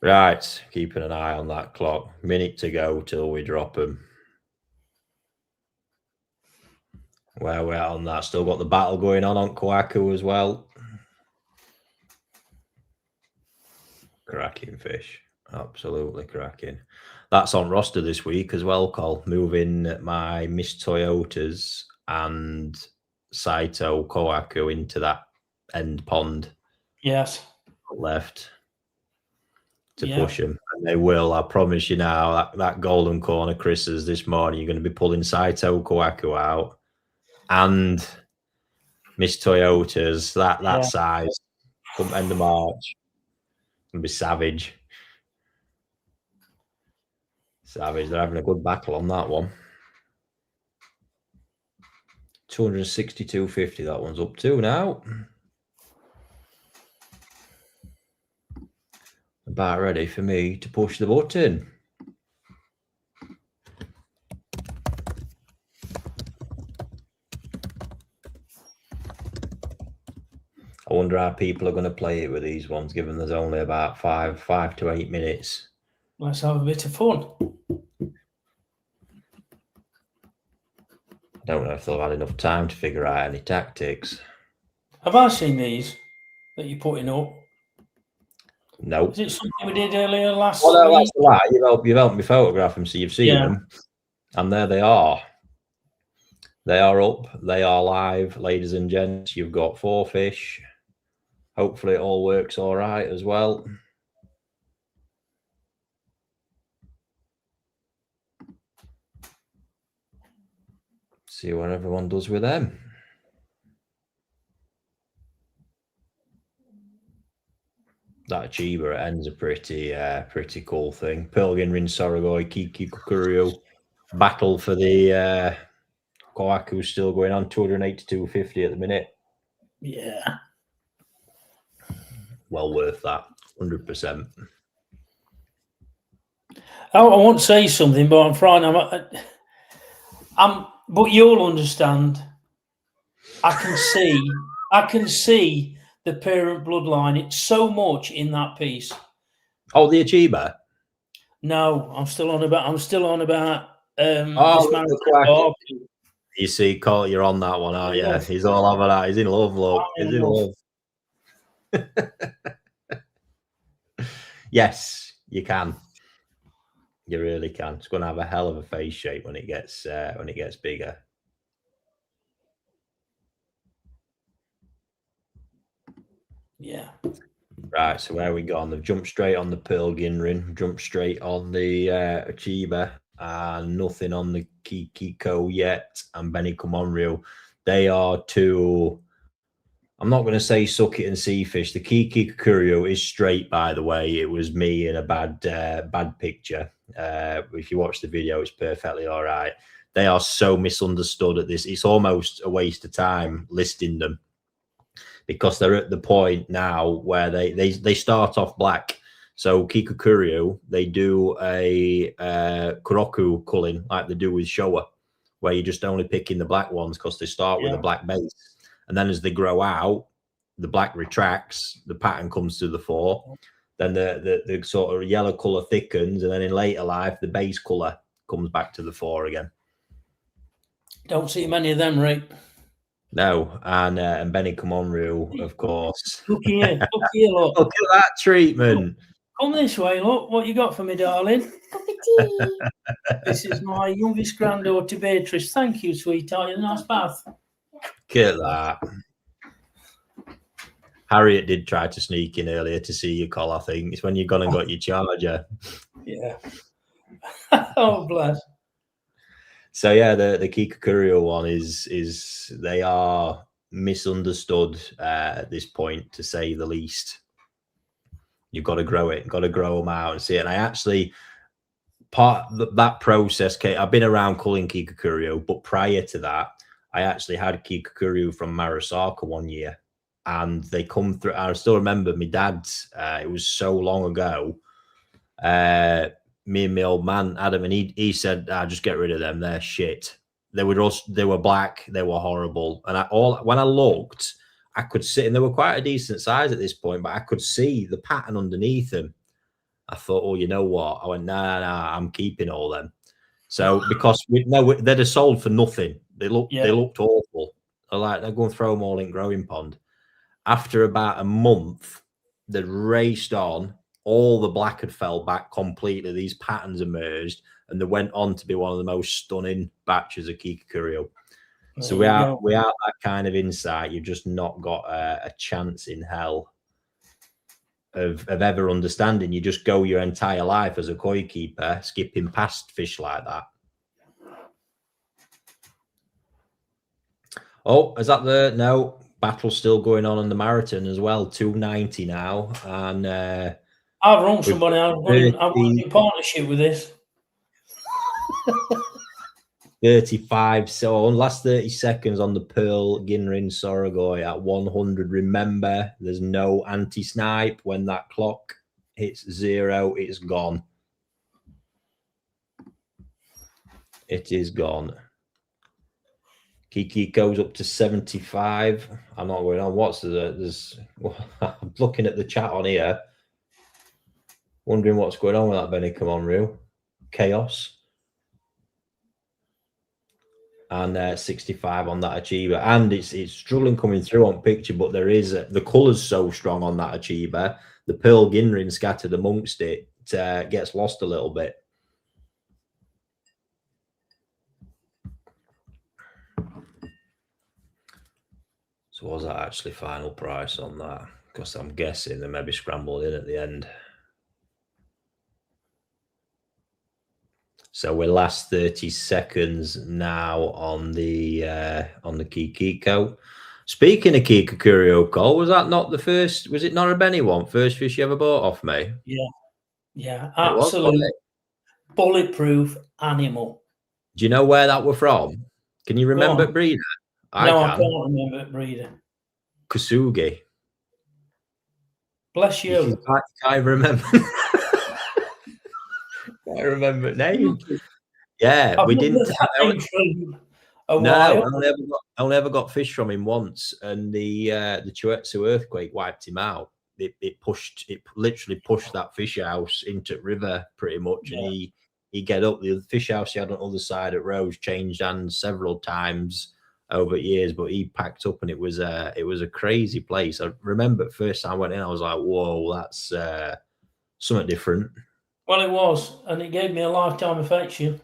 Right, keeping an eye on that clock. Minute to go till we drop them. Where we're at on that. Still got the battle going on Kohaku as well. Cracking fish. Absolutely cracking. That's on roster this week as well, Col. Moving my Miss Toyotas and Saito Kohaku into that end pond. Yes. Left. To push them, and they will. I promise you now. That golden corner, Chris's this morning. You're going to be pulling Saito Kohaku out, and Miss Toyotas that size. Come end of March, it's going to be savage. Savage. They're having a good battle on that one. 262.50 that one's up to now. About ready for me to push the button. I wonder how people are going to play it with these ones, given there's only about 5 to 8 minutes. Let's have a bit of fun. I don't know if they've had enough time to figure out any tactics. Have I seen these that you're putting up? No. Is it something we did earlier last week? That's a lie. You've helped me photograph them, so you've seen them. And there they are. They are up. They are live, ladies and gents. You've got 4 fish. Hopefully it all works all right as well. See what everyone does with them. That Chiba ends a pretty cool thing. Pilgin, Rin Sorogoi, Kiki Kukuryu. Battle for the Kohaku still going on, 282.50 at the minute. Yeah. Well worth that, 100%. I won't say something, but I'm frightened. But you'll understand. I can see the parent bloodline. It's so much in that piece. Oh, the Achiever? No, I'm still on about. You see, Colt, you're on that one, aren't you? He's all over that. He's in love, look. He's in love. Yes, you can. You really can. It's going to have a hell of a face shape when it gets bigger. Yeah. Right. So where we gone? They've jumped straight on the Pearl Ginrin, jumped straight on the Achiever, and nothing on the Kikiko yet. And Benny Kumonryu. They are two. I'm not going to say suck it and see fish. The Kiki Kukuryu is straight, by the way. It was me in a bad picture. If you watch the video, it's perfectly all right. They are so misunderstood at this. It's almost a waste of time listing them because they're at the point now where they start off black. So Kikukuryu, they do a Kuroku culling like they do with Showa, where you're just only picking the black ones because they start with a black base. And then as they grow out, the black retracts, the pattern comes to the fore. Then the sort of yellow colour thickens, and then in later life, the base colour comes back to the fore again. Don't see many of them, Rick. No, and Benny Kumonryu, of course. Look here, look. Look at that treatment. Come this way, look. What you got for me, darling? This is my youngest granddaughter, Beatrice. Thank you, sweetheart. You're a nice bath. Look at that. Harriet did try to sneak in earlier to see your call, I think. It's when you've gone and got your charger. Yeah. Oh, bless. So, yeah, the Kikukuryu one is they are misunderstood at this point, to say the least. You've got to grow it, got to grow them out and see it. And I actually, part of that process, I've been around culling Kikukuryu, but prior to that, I actually had Kikukuryu from Marasaka one year, and they come through. I still remember my dad's. It was so long ago. Me and my old man Adam, and he said, "Just get rid of them. They're shit. They were black. They were horrible." And when I looked, I could see, and they were quite a decent size at this point, but I could see the pattern underneath them. I thought, oh, you know what? I went, nah, I'm keeping all them. So because they'd have sold for nothing. They looked awful. They're going to throw them all in growing pond. After about a month, they'd raced on. All the black had fell back completely. These patterns emerged, and they went on to be one of the most stunning batches of Kikukuryu. So without that kind of insight, you've just not got a chance in hell of ever understanding. You just go your entire life as a koi keeper, skipping past fish like that. Oh, is that no battle still going on the marathon as well? 290 now, and I've run somebody. I'm in partnership with this. 35. So on last 30 seconds on the Pearl Ginrin Sorogoi at 100. Remember, there's no anti-snipe. When that clock hits 0, it's gone. It is gone. Kiki goes up to 75. I'm not going on. What's there's I'm looking at the chat on here, wondering what's going on with that Benny. Come on, real chaos. And 65 on that achiever, and it's struggling coming through on picture, but there is the color's so strong on that achiever. The Pearl Ginrin scattered amongst it gets lost a little bit. So was that actually final price on that? Because I'm guessing they maybe scrambled in at the end. So we're last 30 seconds now on the Kikiko. Speaking of Kikakuriyo, Cole, was that not the first? Was it not a Benny one? First fish you ever bought off me? Yeah, absolutely bulletproof animal. Do you know where that were from? Can you remember breeder? I can't remember it breeder. Kasugi. Bless you. I remember. I remember name. Yeah, we didn't. I only ever got fish from him once, and the Chuetsu earthquake wiped him out. It literally pushed that fish house into river pretty much, and he get up. The fish house he had on the other side at Rose changed hands several times over years, but he packed up, and it was a crazy place. I remember first time I went in, I was like, whoa, that's something different. Well, it was, and it gave me a lifetime affection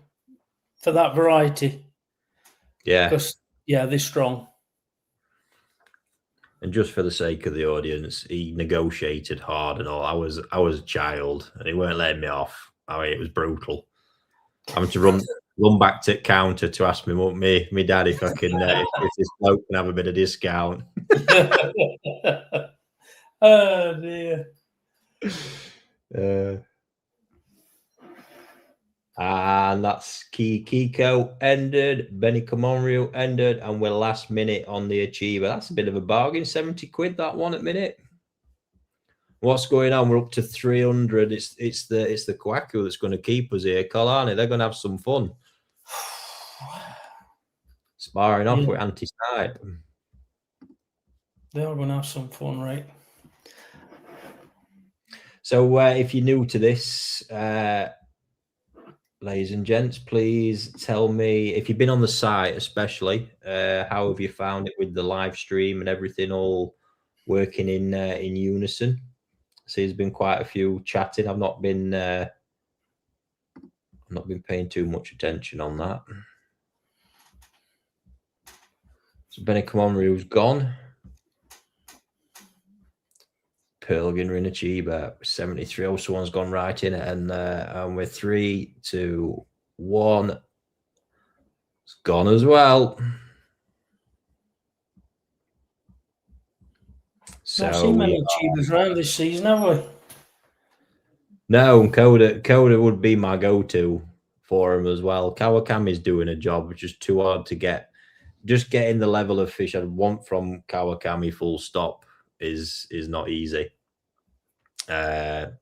for that variety. Yeah. Because, they're strong. And just for the sake of the audience, he negotiated hard and all. I was a child, and he weren't letting me off. I mean, it was brutal. I'm to run back to counter to ask me dad if I can if this bloke can have a bit of discount. Oh dear. And that's Kiko ended, Benny Comonrio ended, and we're last minute on the achiever. That's a bit of a bargain, 70 quid that one at minute. What's going on? We're up to 300. It's the Kwaku that's going to keep us here, Kalani. They're going to have some fun. Sparring off with anti-snipe. They are going to have some fun, right? So if you're new to this, ladies and gents, please tell me if you've been on the site, especially how have you found it with the live stream and everything all working in unison? See, there's been quite a few chatting. I've not been paying too much attention on that. So Benny Comonrio's gone. Pearl Ginrin Achiever 73. Oh, someone's gone right in it, and we're 3, 2, 1. It's gone as well. So not seen many Achievers around this season, have we? No, Coda would be my go-to for him as well. Kawakami's doing a job, which is too hard to get. Just getting the level of fish I'd want from Kawakami full stop is not easy.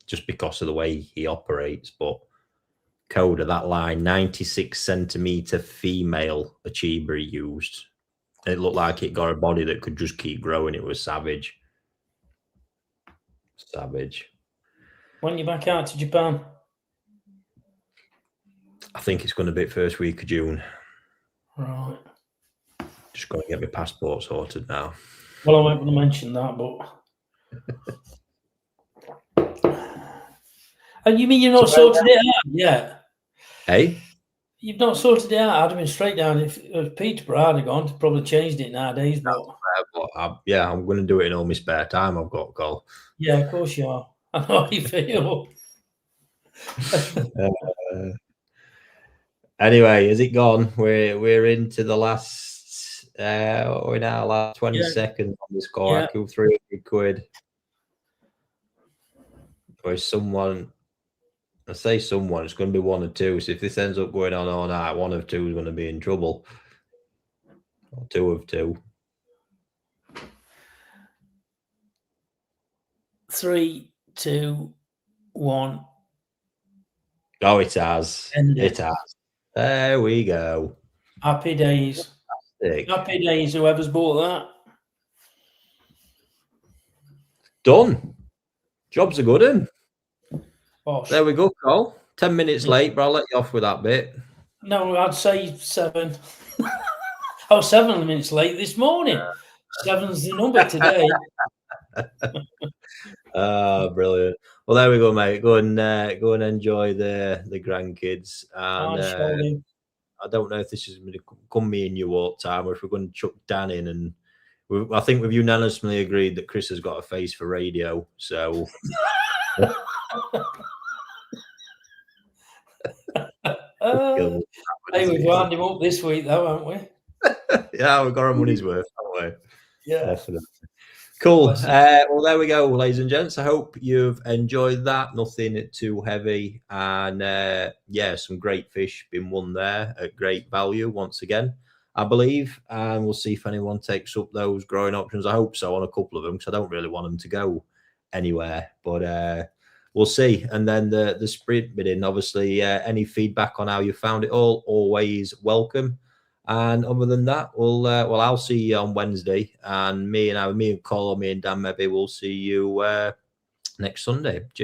Just because of the way he operates. But Coda, that line, 96 centimeter female achiever he used. It looked like it got a body that could just keep growing. It was savage. Savage. When you back out to Japan? I think it's going to be first week of June. Right. Just going to get my passport sorted now. Well, I won't mention that, but... And you mean you're not sorted it out yet? Hey? You've not sorted it out. I'd have been straight down. If Peterborough had gone, probably changed it nowadays. But I'm going to do it in all my spare time. I've got Cole. Yeah, of course you are. I know how you feel. Anyway, has it gone? We're into the last. We're now last 20 seconds on this call. I cool 300 quid. Or is someone? I say someone, it's going to be one or two. So if this ends up going on all night, one of two is going to be in trouble. Or two of two. 3, 2, 1. Oh, it has. It has. There we go. Happy days. Fantastic. Happy days, whoever's bought that. Done. Job's a good one. There we go, Cole. 10 minutes late, but I'll let you off with that bit. No, I'd say 7. Oh, 7 minutes late this morning. 7's the number today. Brilliant. Well, there we go, mate. Go and enjoy the grandkids. And I don't know if this is going to come me and you all the time, or if we're going to chuck Dan in. And I think we've unanimously agreed that Chris has got a face for radio. So. Hey, we've wound him up this week, though, haven't we? Yeah, we've got our money's worth, haven't we? Yeah, definitely. Cool. Well, there we go, ladies and gents. I hope you've enjoyed that. Nothing too heavy, and yeah, some great fish been won there at great value once again, I believe. And we'll see if anyone takes up those growing options. I hope so on a couple of them, because I don't really want them to go anywhere. But we'll see. And then the sprint bidding, obviously, any feedback on how you found it all, always welcome. And other than that, well, I'll see you on Wednesday, and me and Cole, me and Dan, maybe we'll see you next Sunday. Cheers.